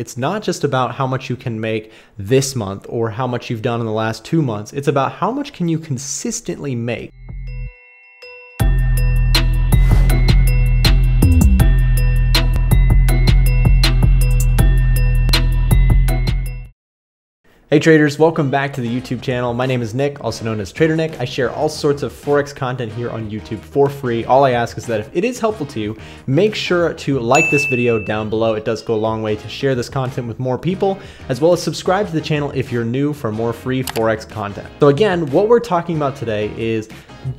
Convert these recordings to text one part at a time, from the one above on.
It's not just about how much you can make this month or how much you've done in the last 2 months. It's about how much can you consistently make. Hey traders, welcome back to the YouTube channel. My name is Nick, also known as Trader Nick. I share all sorts of Forex content here on YouTube for free. All I ask is that if it is helpful to you, make sure to like this video down below. It does go a long way to share this content with more people, as well as subscribe to the channel if you're new for more free Forex content. So again, what we're talking about today is,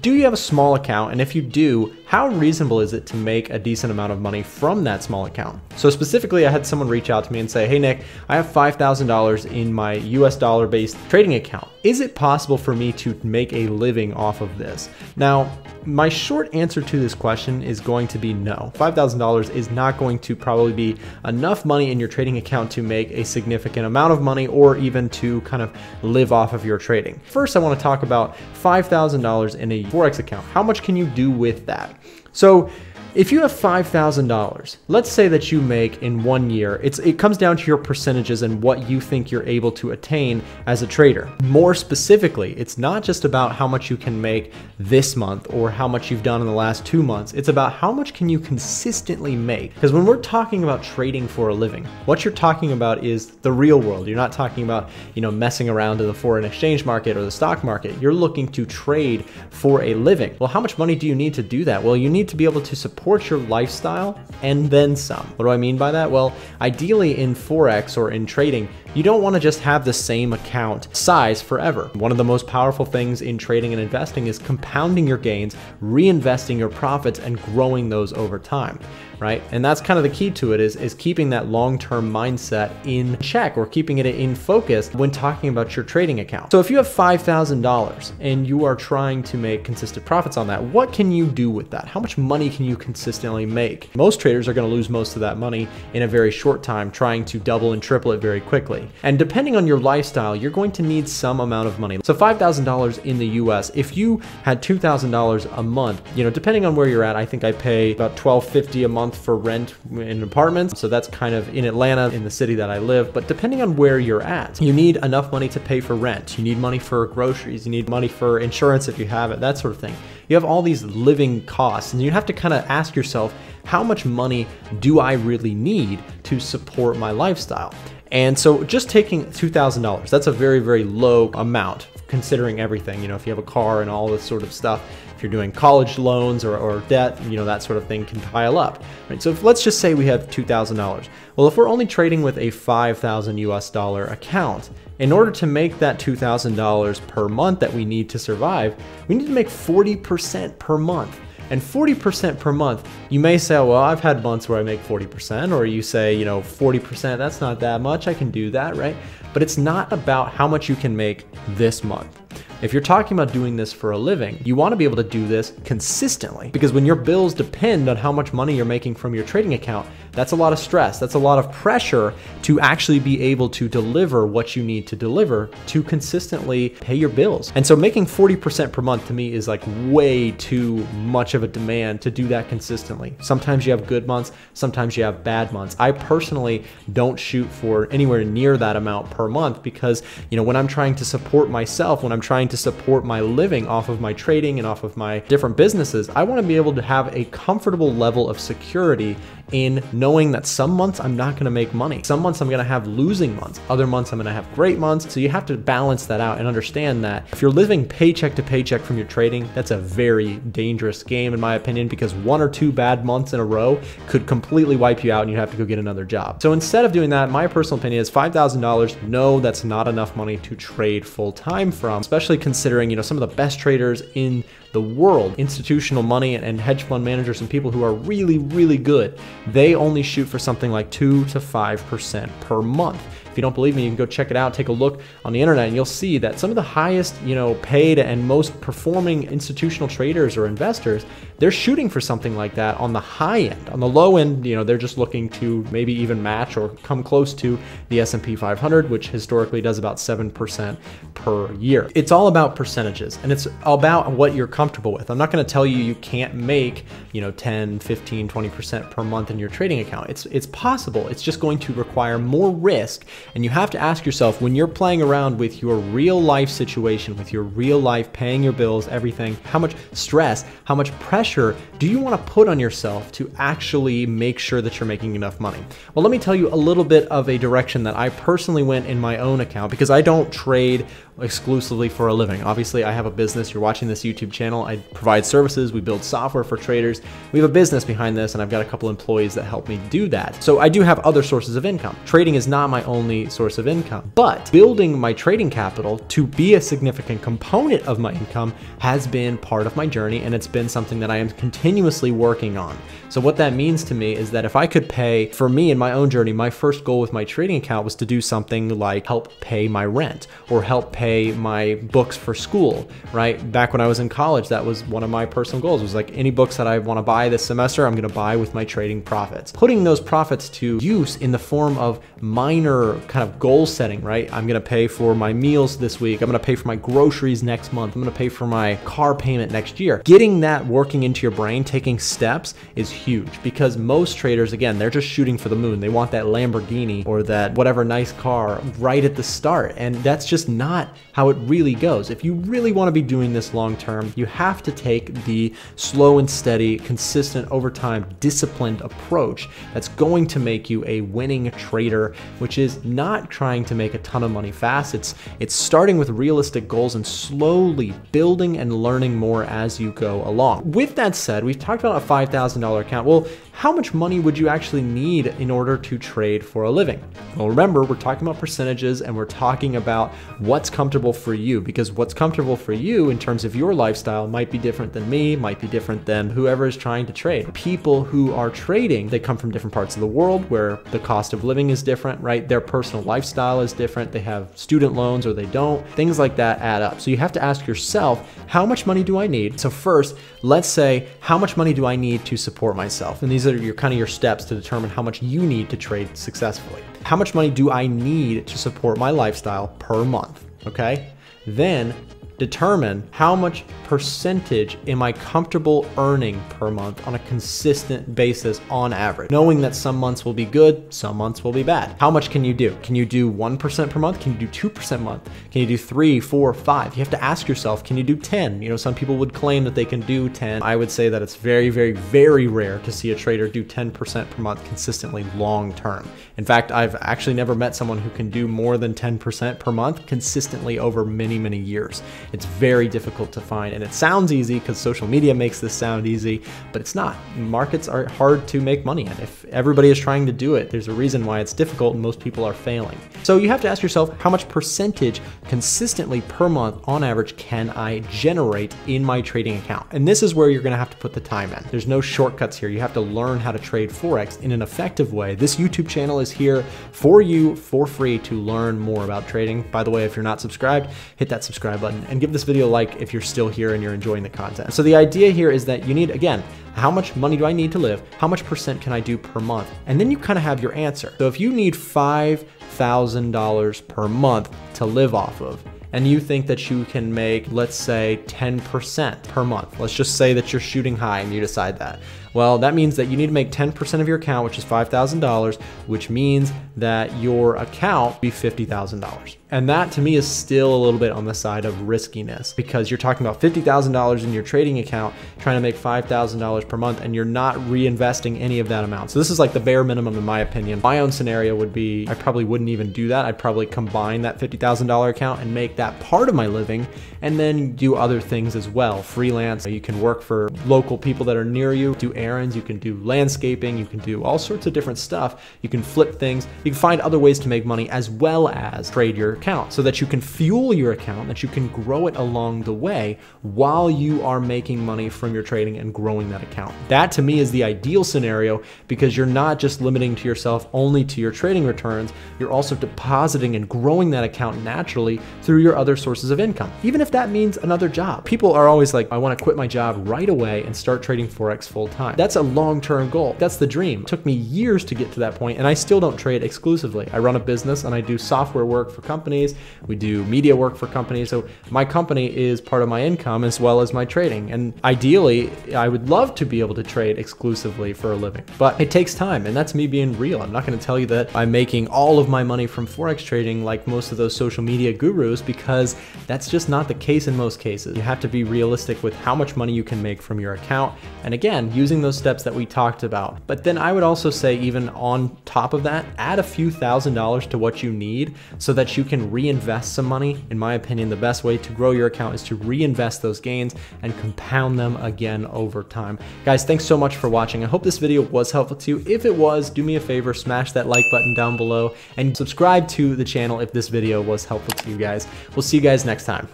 do you have a small account? And if you do, how reasonable is it to make a decent amount of money from that small account? So specifically, I had someone reach out to me and say, hey Nick, I have $5,000 in my US dollar based trading account. Is it possible for me to make a living off of this? Now, my short answer to this question is going to be no. $5,000 is not going to probably be enough money in your trading account to make a significant amount of money or even to kind of live off of your trading. First, I want to talk about $5,000 in a Forex account. How much can you do with that? So if you have $5,000, let's say that you make in 1 year, it comes down to your percentages and what you think you're able to attain as a trader. More specifically, it's not just about how much you can make this month or how much you've done in the last 2 months. It's about how much can you consistently make. Because when we're talking about trading for a living, what you're talking about is the real world. You're not talking about, messing around in the foreign exchange market or the stock market. You're looking to trade for a living. Well, how much money do you need to do that? Well, you need to be able to support your lifestyle and then some. What do I mean by that? Well, ideally in Forex or in trading, you don't want to just have the same account size forever. One of the most powerful things in trading and investing is compounding your gains, reinvesting your profits, and growing those over time, right? And that's kind of the key to it is keeping that long-term mindset in check or keeping it in focus when talking about your trading account. So if you have $5,000 and you are trying to make consistent profits on that, what can you do with that? How much money can you consistently make? Most traders are going to lose most of that money in a very short time, trying to double and triple it very quickly. And depending on your lifestyle, you're going to need some amount of money. So $5,000 in the US, if you had $2,000 a month, depending on where you're at, I think I pay about $1,250 a month for rent in apartments. So that's kind of in Atlanta, in the city that I live. But depending on where you're at, you need enough money to pay for rent. You need money for groceries. You need money for insurance if you have it, that sort of thing. You have all these living costs, and you have to kind of ask yourself, how much money do I really need to support my lifestyle? And so just taking $2,000, that's a very, very low amount considering everything. If you have a car and all this sort of stuff, if you're doing college loans or debt, that sort of thing can pile up, right? So let's just say we have $2,000. Well, if we're only trading with a $5,000 US dollar account, in order to make that $2,000 per month that we need to survive, we need to make 40% per month. And 40% per month, you may say, well, I've had months where I make 40%, or you say, 40%, that's not that much, I can do that, right? But it's not about how much you can make this month. If you're talking about doing this for a living, you want to be able to do this consistently, because when your bills depend on how much money you're making from your trading account, that's a lot of stress. That's a lot of pressure to actually be able to deliver what you need to deliver to consistently pay your bills. And so making 40% per month to me is like way too much of a demand to do that consistently. Sometimes you have good months, sometimes you have bad months. I personally don't shoot for anywhere near that amount per month because, when I'm trying to support myself, when I'm trying to support my living off of my trading and off of my different businesses, I want to be able to have a comfortable level of security in knowing that some months I'm not going to make money. Some months I'm going to have losing months. Other months I'm going to have great months. So you have to balance that out and understand that if you're living paycheck to paycheck from your trading, that's a very dangerous game in my opinion, because 1 or 2 bad months in a row could completely wipe you out and you have to go get another job. So instead of doing that, my personal opinion is $5,000. No, that's not enough money to trade full time from, especially considering, some of the best traders in the world, institutional money and hedge fund managers and people who are really, really good, they only shoot for something like 2 to 5% per month. If you don't believe me, you can go check it out, take a look on the internet, and you'll see that some of the highest, paid and most performing institutional traders or investors, they're shooting for something like that on the high end. On the low end, they're just looking to maybe even match or come close to the S&P 500, which historically does about 7% per year. It's all about percentages, and it's about what you're comfortable with. I'm not going to tell you you can't make, 10, 15, 20% per month in your trading account. It's possible. It's just going to require more risk. And you have to ask yourself, when you're playing around with your real life situation, with your real life, paying your bills, everything, how much stress, how much pressure do you want to put on yourself to actually make sure that you're making enough money? Well, let me tell you a little bit of a direction that I personally went in my own account, because I don't trade exclusively for a living. Obviously, I have a business. You're watching this YouTube channel. I provide services. We build software for traders. We have a business behind this, and I've got a couple employees that help me do that. So I do have other sources of income. Trading is not my only source of income, but building my trading capital to be a significant component of my income has been part of my journey, and it's been something that I am continuously working on. So what that means to me is that if I could pay, for me in my own journey, my first goal with my trading account was to do something like help pay my rent or help pay my books for school, right? Back when I was in college, that was one of my personal goals. It was like, any books that I want to buy this semester, I'm going to buy with my trading profits. Putting those profits to use in the form of minor kind of goal setting, right? I'm going to pay for my meals this week. I'm going to pay for my groceries next month. I'm going to pay for my car payment next year. Getting that working into your brain, taking steps, is huge, because most traders, again, they're just shooting for the moon. They want that Lamborghini or that whatever nice car right at the start. And that's just not how it really goes. If you really want to be doing this long term, you have to take the slow and steady, consistent, over time, disciplined approach that's going to make you a winning trader, which is not trying to make a ton of money fast. It's starting with realistic goals and slowly building and learning more as you go along. With that said, we've talked about a $5,000 account. Well, how much money would you actually need in order to trade for a living? Well, remember, we're talking about percentages, and we're talking about what's comfortable for you, because what's comfortable for you in terms of your lifestyle might be different than me, might be different than whoever is trying to trade. People who are trading, they come from different parts of the world where the cost of living is different, right? Their personal lifestyle is different. They have student loans or they don't. Things like that add up. So you have to ask yourself, how much money do I need? So first, let's say, how much money do I need to support myself? And these are your kind of your steps to determine how much you need to trade successfully. How much money do I need to support my lifestyle per month? Okay. Then determine how much percentage am I comfortable earning per month on a consistent basis on average, knowing that some months will be good, some months will be bad. How much can you do? Can you do 1% per month? Can you do 2% a month? Can you do 3, 4, 5? You have to ask yourself, can you do 10? Some people would claim that they can do 10. I would say that it's very, very, very rare to see a trader do 10% per month consistently long term. In fact, I've actually never met someone who can do more than 10% per month consistently over many, many years. It's very difficult to find, and it sounds easy because social media makes this sound easy, but it's not. Markets are hard to make money in. If everybody is trying to do it, there's a reason why it's difficult and most people are failing. So you have to ask yourself, how much percentage consistently per month on average can I generate in my trading account? And this is where you're going to have to put the time in. There's no shortcuts here. You have to learn how to trade Forex in an effective way. This YouTube channel is here for you for free to learn more about trading. By the way, if you're not subscribed, hit that subscribe button and give this video a like if you're still here and you're enjoying the content. So the idea here is that you need, again, how much money do I need to live? How much percent can I do per month? And then you kind of have your answer. So if you need $5,000 per month to live off of, and you think that you can make, let's say, 10% per month. Let's just say that you're shooting high and you decide that. Well, that means that you need to make 10% of your account, which is $5,000, which means that your account be $50,000. And that to me is still a little bit on the side of riskiness, because you're talking about $50,000 in your trading account, trying to make $5,000 per month, and you're not reinvesting any of that amount. So this is like the bare minimum in my opinion. My own scenario would be, I probably wouldn't even do that. I'd probably combine that $50,000 account and make that part of my living, and then do other things as well. Freelance, you can work for local people that are near you, do errands, you can do landscaping, you can do all sorts of different stuff. You can flip things, you can find other ways to make money as well as trade your account, so that you can fuel your account, that you can grow it along the way while you are making money from your trading and growing that account. That to me is the ideal scenario, because you're not just limiting to yourself only to your trading returns, you're also depositing and growing that account naturally through your other sources of income, even if that means another job. People are always like, I want to quit my job right away and start trading Forex full time. time. That's a long-term goal. That's the dream. It took me years to get to that point, and I still don't trade exclusively. I run a business and I do software work for companies. We do media work for companies. So my company is part of my income as well as my trading. And ideally, I would love to be able to trade exclusively for a living, but it takes time, and that's me being real. I'm not going to tell you that I'm making all of my money from Forex trading like most of those social media gurus, because that's just not the case in most cases. You have to be realistic with how much money you can make from your account. And again, using those steps that we talked about. But then I would also say, even on top of that, add a few $1,000s to what you need so that you can reinvest some money. In my opinion, the best way to grow your account is to reinvest those gains and compound them again over time. Guys, thanks so much for watching. I hope this video was helpful to you. If it was, do me a favor, smash that like button down below and subscribe to the channel if this video was helpful to you guys. We'll see you guys next time.